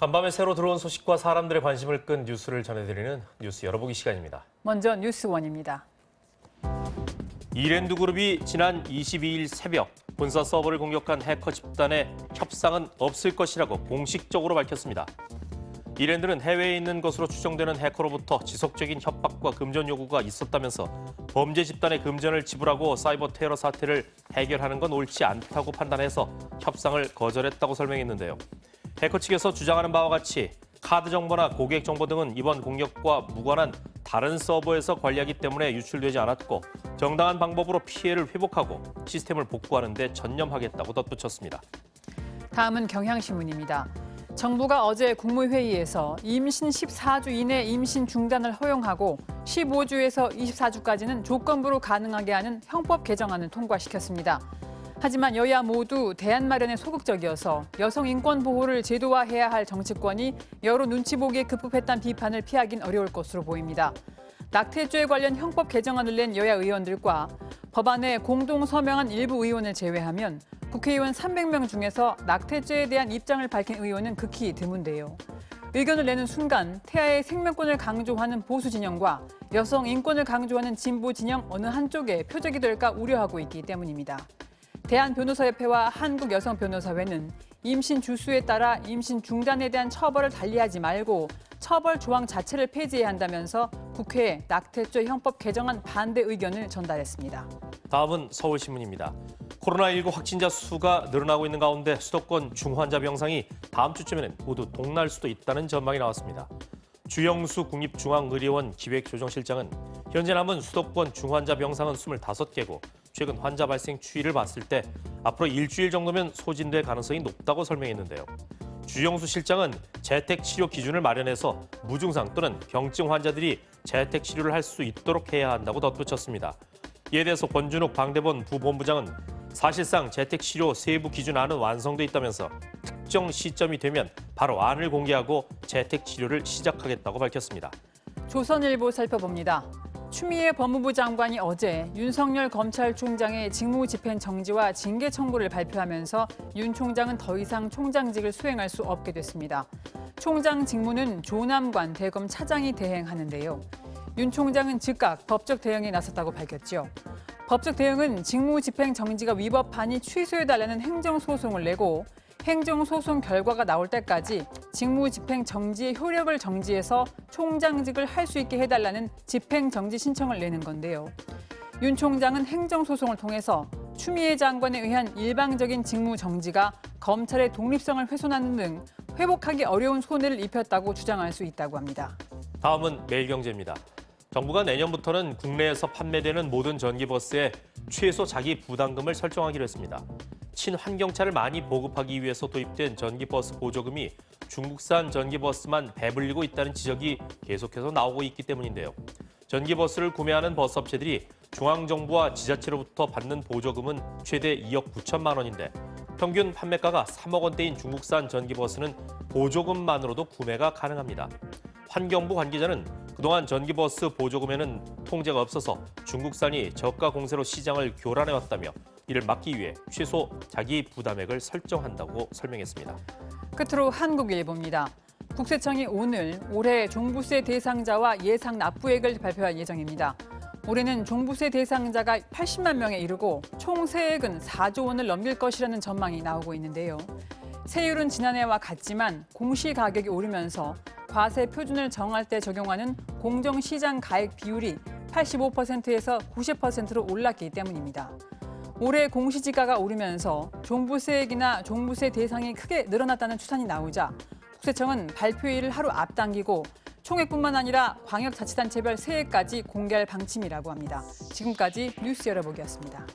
간밤에 새로 들어온 소식과 사람들의 관심을 끈 뉴스를 전해드리는 뉴스 열어보기 시간입니다. 먼저 뉴스원입니다. 이랜드 그룹이 지난 22일 새벽 본사 서버를 공격한 해커 집단의 협상은 없을 것이라고 공식적으로 밝혔습니다. 이랜드는 해외에 있는 것으로 추정되는 해커로부터 지속적인 협박과 금전 요구가 있었다면서 범죄 집단의 금전을 지불하고 사이버 테러 사태를 해결하는 건 옳지 않다고 판단해서 협상을 거절했다고 설명했는데요. 해커 측에서 주장하는 바와 같이 카드 정보나 고객 정보 등은 이번 공격과 무관한 다른 서버에서 관리하기 때문에 유출되지 않았고 정당한 방법으로 피해를 회복하고 시스템을 복구하는 데 전념하겠다고 덧붙였습니다. 다음은 경향신문입니다. 정부가 어제 국무회의에서 임신 14주 이내 임신 중단을 허용하고 15주에서 24주까지는 조건부로 가능하게 하는 형법 개정안을 통과시켰습니다. 하지만 여야 모두 대안 마련에 소극적이어서 여성 인권 보호를 제도화해야 할 정치권이 여러 눈치 보기에 급급했다는 비판을 피하긴 어려울 것으로 보입니다. 낙태죄 관련 형법 개정안을 낸 여야 의원들과 법안에 공동 서명한 일부 의원을 제외하면 국회의원 300명 중에서 낙태죄에 대한 입장을 밝힌 의원은 극히 드문데요. 의견을 내는 순간 태아의 생명권을 강조하는 보수 진영과 여성 인권을 강조하는 진보 진영 어느 한쪽에 표적이 될까 우려하고 있기 때문입니다. 대한변호사협회와 한국여성변호사회는 임신 주수에 따라 임신 중단에 대한 처벌을 달리하지 말고 처벌 조항 자체를 폐지해야 한다면서 국회에 낙태죄 형법 개정안 반대 의견을 전달했습니다. 다음은 서울신문입니다. 코로나19 확진자 수가 늘어나고 있는 가운데 수도권 중환자 병상이 다음 주쯤에는 모두 동날 수도 있다는 전망이 나왔습니다. 주영수 국립중앙의료원 기획조정실장은 현재 남은 수도권 중환자 병상은 25개고 최근 환자 발생 추이를 봤을 때 앞으로 일주일 정도면 소진될 가능성이 높다고 설명했는데요. 주영수 실장은 재택치료 기준을 마련해서 무증상 또는 경증 환자들이 재택치료를 할 수 있도록 해야 한다고 덧붙였습니다. 이에 대해서 권준욱 방대본 부본부장은 사실상 재택치료 세부 기준안은 완성돼 있다면서 특정 시점이 되면 바로 안을 공개하고 재택치료를 시작하겠다고 밝혔습니다. 조선일보 살펴봅니다. 추미애 법무부 장관이 어제 윤석열 검찰총장의 직무집행 정지와 징계 청구를 발표하면서 윤 총장은 더 이상 총장직을 수행할 수 없게 됐습니다. 총장 직무는 조남관 대검 차장이 대행하는데요. 윤 총장은 즉각 법적 대응에 나섰다고 밝혔죠. 법적 대응은 직무집행 정지가 위법하니 취소해달라는 행정소송을 내고 행정소송 결과가 나올 때까지 직무집행 정지의 효력을 정지해서 총장직을 할 수 있게 해달라는 집행정지 신청을 내는 건데요. 윤 총장은 행정소송을 통해서 추미애 장관에 의한 일방적인 직무정지가 검찰의 독립성을 훼손하는 등 회복하기 어려운 손해를 입혔다고 주장할 수 있다고 합니다. 다음은 매일경제입니다. 정부가 내년부터는 국내에서 판매되는 모든 전기버스에 최소 자기 부담금을 설정하기로 했습니다. 친환경차를 많이 보급하기 위해서 도입된 전기버스 보조금이 중국산 전기버스만 배불리고 있다는 지적이 계속해서 나오고 있기 때문인데요. 전기버스를 구매하는 버스업체들이 중앙정부와 지자체로부터 받는 보조금은 최대 2억 9천만 원인데 평균 판매가가 3억 원대인 중국산 전기버스는 보조금만으로도 구매가 가능합니다. 환경부 관계자는 그동안 전기버스 보조금에는 통제가 없어서 중국산이 저가 공세로 시장을 교란해왔다며 이를 막기 위해 최소 자기 부담액을 설정한다고 설명했습니다. 끝으로 한국일보입니다. 국세청이 오늘 올해 종부세 대상자와 예상 납부액을 발표할 예정입니다. 올해는 종부세 대상자가 80만 명에 이르고 총 세액은 4조 원을 넘길 것이라는 전망이 나오고 있는데요. 세율은 지난해와 같지만 공시가격이 오르면서 과세 표준을 정할 때 적용하는 공정시장 가액 비율이 85%에서 90%로 올랐기 때문입니다. 올해 공시지가가 오르면서 종부세액이나 종부세 대상이 크게 늘어났다는 추산이 나오자 국세청은 발표일을 하루 앞당기고 총액뿐만 아니라 광역자치단체별 세액까지 공개할 방침이라고 합니다. 지금까지 뉴스 열어보기였습니다.